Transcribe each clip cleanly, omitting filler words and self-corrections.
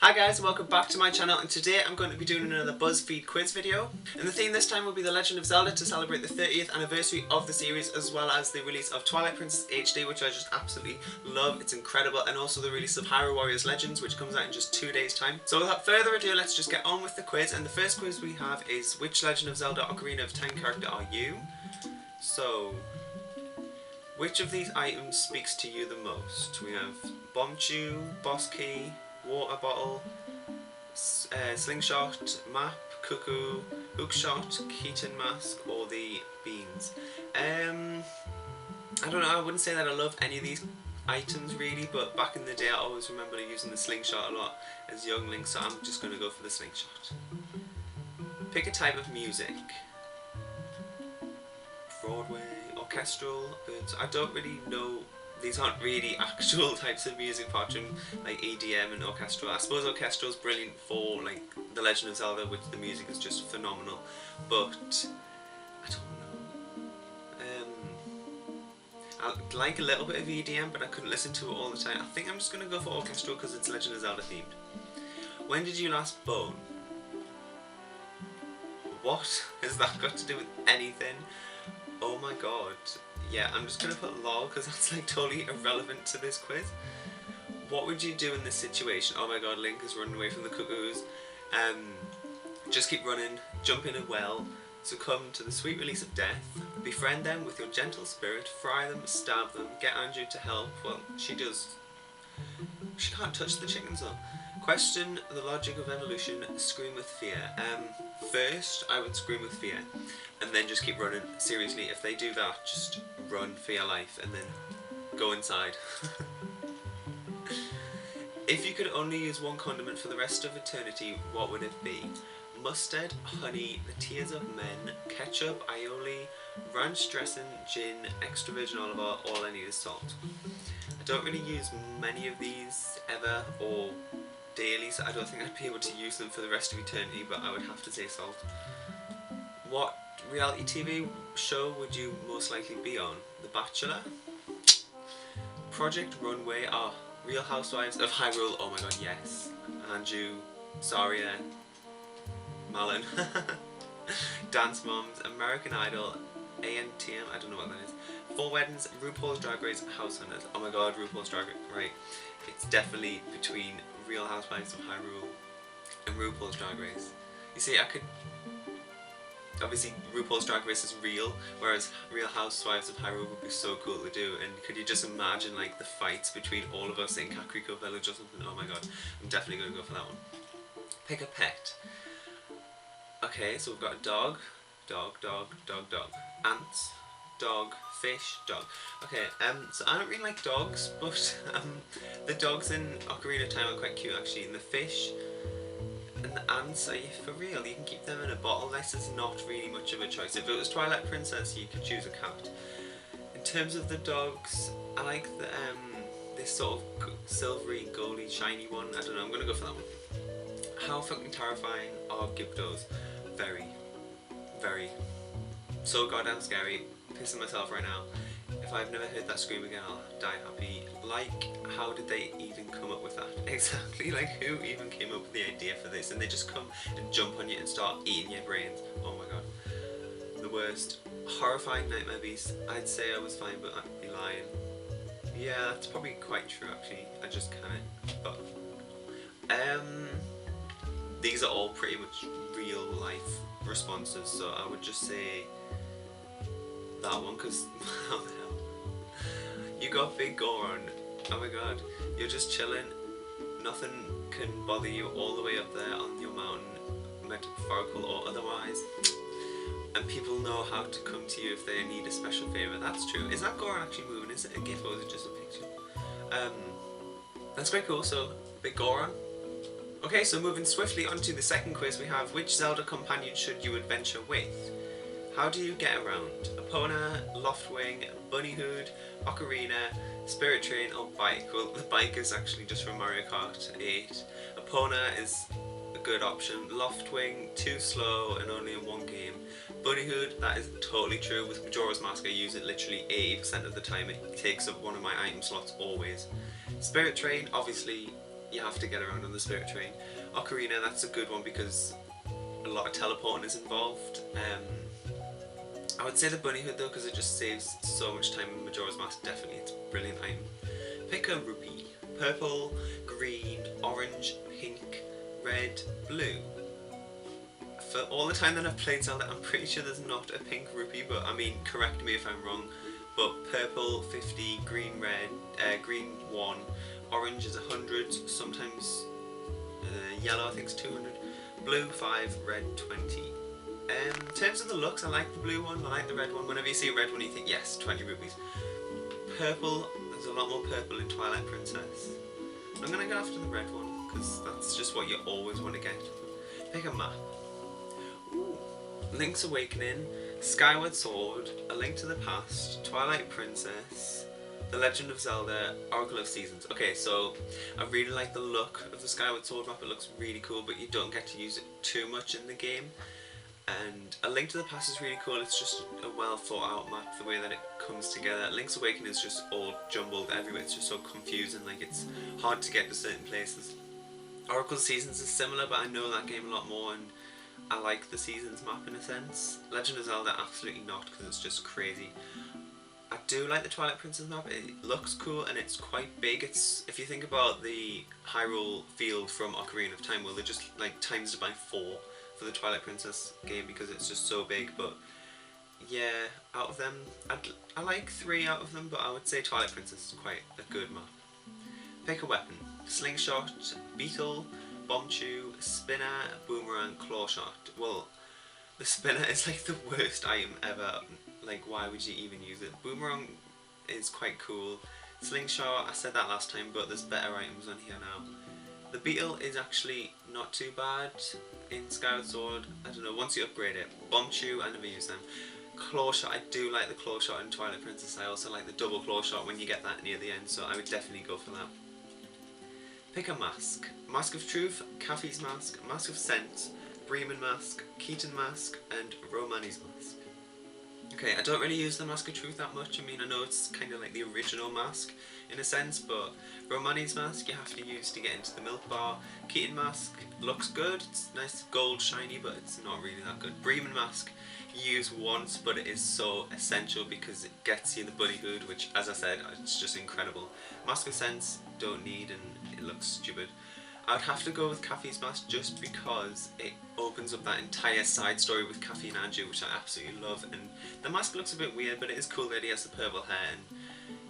Hi guys, welcome back to my channel, and today I'm going to be doing another BuzzFeed quiz video. And the theme this time will be The Legend of Zelda to celebrate the 30th anniversary of the series, as well as the release of Twilight Princess HD, which I just absolutely love. It's incredible, and also the release of Hyrule Warriors Legends, which comes out in just 2 days time. So without further ado, let's just get on with the quiz. And the first quiz we have is, which Legend of Zelda Ocarina of Time character are you? So, which of these items speaks to you the most? We have Bombchu, Boss Key, Water Bottle, Slingshot, Map, Cuckoo, Hookshot, Keaton Mask, or the Beans. I don't know, I wouldn't say that I love any of these items really, but back in the day I always remember using the Slingshot a lot as young Link, so I'm just going to go for the Slingshot. Pick a type of music. Broadway, orchestral, birds. I don't really know. These aren't really actual types of music apart from like EDM and orchestral. I suppose orchestral is brilliant for like The Legend of Zelda, which the music is just phenomenal, but I don't know. I like a little bit of EDM, but I couldn't listen to it all the time. I think I'm just going to go for orchestral because it's Legend of Zelda themed. When did you last bone? What has that got to do with anything? Oh my god. Yeah, I'm just going to put lol because that's like totally irrelevant to this quiz. What would you do in this situation? Oh my god, Link is running away from the cuckoos. Just keep running, jump in a well, succumb to the sweet release of death, befriend them with your gentle spirit, fry them, stab them, get Andrew to help. Well, she does. She can't touch the chickens though. Question the logic of evolution, scream with fear. First, I would scream with fear, and then just keep running. Seriously, if they do that, just run for your life, and then go inside. If you could only use one condiment for the rest of eternity, what would it be? Mustard, honey, the tears of men, ketchup, aioli, ranch dressing, gin, extra virgin olive oil, all I need is salt. I don't really use many of these ever, or daily, so I don't think I'd be able to use them for the rest of eternity, but I would have to say salt. What reality TV show would you most likely be on? The Bachelor? Project Runway? Oh, Real Housewives of Hyrule, oh my god, yes. Anju, Saria, Malin, Dance Moms, American Idol, ANTM, I don't know what that is. Four Weddings, RuPaul's Drag Race, House Hunters. Oh my god, RuPaul's Drag Race, right. It's definitely between Real Housewives of Hyrule and RuPaul's Drag Race. You see, I could... Obviously, RuPaul's Drag Race is real, whereas Real Housewives of Hyrule would be so cool to do, and could you just imagine like the fights between all of us in Kakariko Village or something? Oh my god, I'm definitely going to go for that one. Pick a pet. Okay, so we've got a dog, ants, dog, fish, dog. Okay, so I don't really like dogs, but the dogs in Ocarina of Time are quite cute actually, and the fish and the ants, are you for real? You can keep them in a bottle. This is not really much of a choice. If it was Twilight Princess, you could choose a cat. In terms of the dogs, I like the this sort of silvery, goldy, shiny one. I don't know, I'm gonna go for that one. How fucking terrifying are Gyptos? Very, very, so goddamn scary. Pissing myself right now. If I've never heard that scream again, I'll die happy. Like, how did they even come up with that? Exactly, like who even came up with the idea for this? And they just come and jump on you and start eating your brains. Oh my god. The worst. Horrifying nightmare beast. I'd say I was fine, but I'd be lying. Yeah, that's probably quite true actually. I just can't. But these are all pretty much real life responses, so I would just say that one, because how the hell? You got Big Goron. Oh my god. You're just chilling. Nothing can bother you all the way up there on your mountain, metaphorical or otherwise. And people know how to come to you if they need a special favour. That's true. Is that Goron actually moving? Is it a gif or is it just a picture? That's quite cool. So, Big Goron. Okay, so moving swiftly on to the second quiz, we have, which Zelda companion should you adventure with? How do you get around? Epona, Loftwing, Bunnyhood, Ocarina, Spirit Train, or Bike? Well, the bike is actually just from Mario Kart 8. Epona is a good option. Loftwing, too slow and only in one game. Bunnyhood, that is totally true. With Majora's Mask I use it literally 80% of the time. It takes up one of my item slots always. Spirit Train, obviously you have to get around on the Spirit Train. Ocarina, that's a good one because a lot of teleporting is involved. I would say the Bunny Hood though, because it just saves so much time in Majora's Mask. Definitely, it's a brilliant item. Pick a rupee. Purple, green, orange, pink, red, blue. For all the time that I've played Zelda, I'm pretty sure there's not a pink rupee, but I mean, correct me if I'm wrong. But purple 50, green 1, orange is 100, sometimes yellow I think is 200, blue 5, red 20. In terms of the looks, I like the blue one, I like the red one. Whenever you see a red one you think yes, 20 rupees. Purple, there's a lot more purple in Twilight Princess. I'm gonna go after the red one because that's just what you always want to get. Pick a map. Ooh. Link's Awakening, Skyward Sword, A Link to the Past, Twilight Princess, The Legend of Zelda, Oracle of Seasons. Okay, so I really like the look of the Skyward Sword map. It looks really cool, but you don't get to use it too much in the game. And A Link to the Past is really cool. It's just a well thought out map, the way that it comes together. Link's Awakening is just all jumbled everywhere. It's just so confusing, like it's hard to get to certain places. Oracle of Seasons is similar, but I know that game a lot more and I like the Seasons map in a sense. Legend of Zelda, absolutely not, because it's just crazy. I do like the Twilight Princess map. It looks cool and it's quite big. It's, if you think about the Hyrule field from Ocarina of Time, well, they just like times it by 4 for the Twilight Princess game because it's just so big. But yeah, out of them, I like 3 out of them, but I would say Twilight Princess is quite a good map. Pick a weapon. Slingshot, beetle, bombchew, spinner, boomerang, clawshot. Well, the spinner is like the worst item ever. Like, why would you even use it? Boomerang is quite cool. Slingshot, I said that last time, but there's better items on here now. The beetle is actually not too bad in Skyward Sword. I don't know, once you upgrade it. Bombchew, I never use them. Clawshot, I do like the clawshot in Twilight Princess. I also like the double clawshot when you get that near the end, so I would definitely go for that. Pick a mask. Mask of Truth, Kaffee's Mask, Mask of Scent, Bremen Mask, Keaton Mask, and Romani's Mask. Okay, I don't really use the Mask of Truth that much. I mean, I know it's kind of like the original mask in a sense, but Romani's Mask you have to use to get into the milk bar. Keaton Mask looks good, it's nice gold shiny, but it's not really that good. Bremen Mask you use once, but it is so essential because it gets you the bunny hood, which, as I said, it's just incredible. Mask of Sense don't need, and it looks stupid. I would have to go with Kaffee's Mask just because it opens up that entire side story with Kaffee and Andrew, which I absolutely love. And the mask looks a bit weird, but it is cool that he has the purple hair. And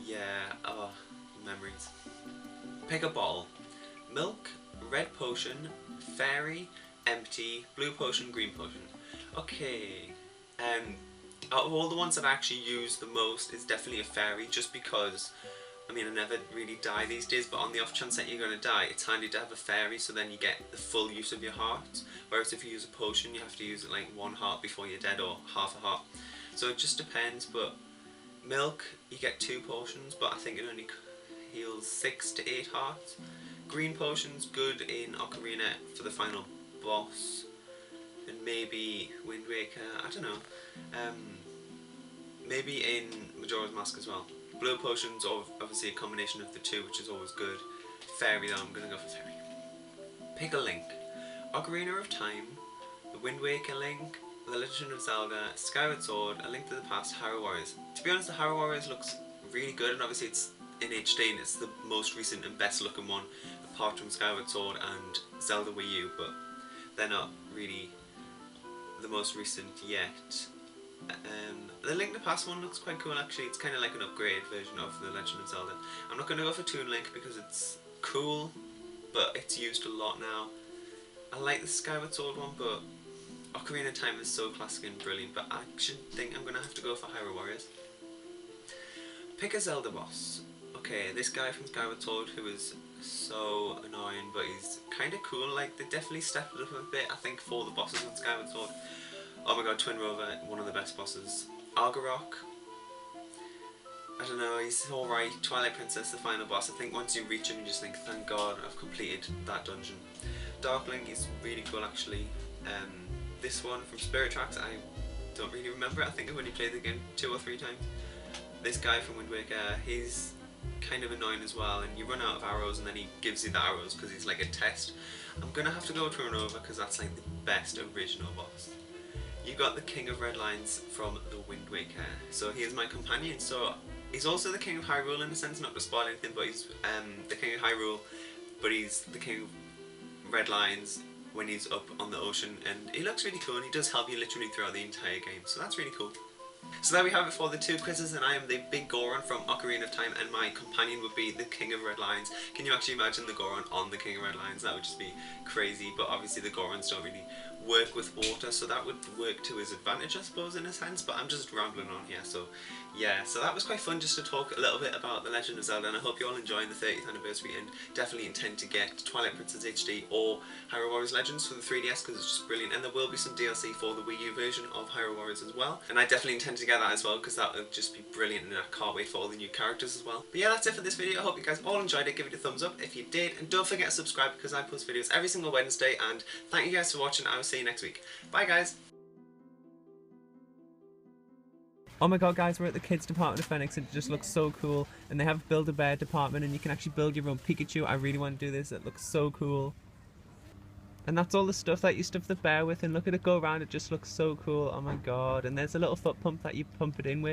yeah, oh, memories. Pick a bottle. Milk, red potion, fairy, empty, blue potion, green potion. Okay, out of all the ones that I actually use the most is definitely a fairy, just because, I mean, I never really die these days, but on the off chance that you're going to die, it's handy to have a fairy, so then you get the full use of your heart. Whereas if you use a potion, you have to use it like 1 heart before you're dead, or half a heart. So it just depends, but milk, you get 2 potions, but I think it only heals 6 to 8 hearts. Green potions, good in Ocarina for the final boss. And maybe Wind Waker, I don't know. Maybe in Majora's Mask as well. Blue potions are obviously a combination of the 2, which is always good. Fairy though, I'm gonna go for fairy. Pick a link. Ocarina of Time, the Wind Waker link, The Legend of Zelda, Skyward Sword, A Link to the Past, Hyrule Warriors. To be honest, the Hyrule Warriors looks really good, and obviously it's in HD and it's the most recent and best looking one, apart from Skyward Sword and Zelda Wii U, but they're not really the most recent yet. The Link to the Past one looks quite cool actually. It's kind of like an upgraded version of The Legend of Zelda. I'm not going to go for Toon Link because it's cool, but it's used a lot now. I like the Skyward Sword one, but Ocarina of Time is so classic and brilliant, but I actually think I'm going to have to go for Hyrule Warriors. Pick a Zelda boss. Okay, this guy from Skyward Sword who is so annoying, but he's kind of cool. Like, they definitely stepped it up a bit, I think, for the bosses on Skyward Sword. Oh my god, Twin Rover, one of the best bosses. Argarok, I don't know, he's alright. Twilight Princess, the final boss. I think once you reach him, you just think, thank god, I've completed that dungeon. Dark Link is really cool actually. This one from Spirit Tracks, I don't really remember it. I think I've only played the game 2 or 3 times. This guy from Wind Waker, he's kind of annoying as well, and you run out of arrows and then he gives you the arrows because he's like a test. I'm gonna have to go to Unova because that's like the best original boss. You got the King of Red Lions from the Wind Waker, so he is my companion. So he's also the King of Hyrule in a sense, not to spoil anything, but he's the King of Hyrule, but he's the King of Red Lions when he's up on the ocean, and he looks really cool and he does help you literally throughout the entire game, so that's really cool. So there we have it for the 2 quizzes, and I am the big Goron from Ocarina of Time, and my companion would be the King of Red Lions. Can you actually imagine the Goron on the King of Red Lions? That would just be crazy, but obviously the Gorons don't really work with water, so that would work to his advantage, I suppose, in a sense, but I'm just rambling on here. So yeah, so that was quite fun just to talk a little bit about The Legend of Zelda, and I hope you're all enjoying the 30th anniversary, and definitely intend to get Twilight Princess HD or Hyrule Warriors Legends for the 3DS because it's just brilliant, and there will be some DLC for the Wii U version of Hyrule Warriors as well, and I definitely intend to get that as well because that would just be brilliant, and I can't wait for all the new characters as well. But yeah, that's it for this video. I hope you guys all enjoyed it. Give it a thumbs up if you did, and don't forget to subscribe because I post videos every single Wednesday, and thank you guys for watching. I will see you next week. Bye guys. Oh my god guys, we're at the kids department of Phoenix and it just looks so cool, and they have a Build-A-Bear department and you can actually build your own Pikachu. I really want to do this, it looks so cool. And that's all the stuff that you stuff the bear with, and look at it go around, it just looks so cool. Oh my god, and there's a little foot pump that you pump it in with.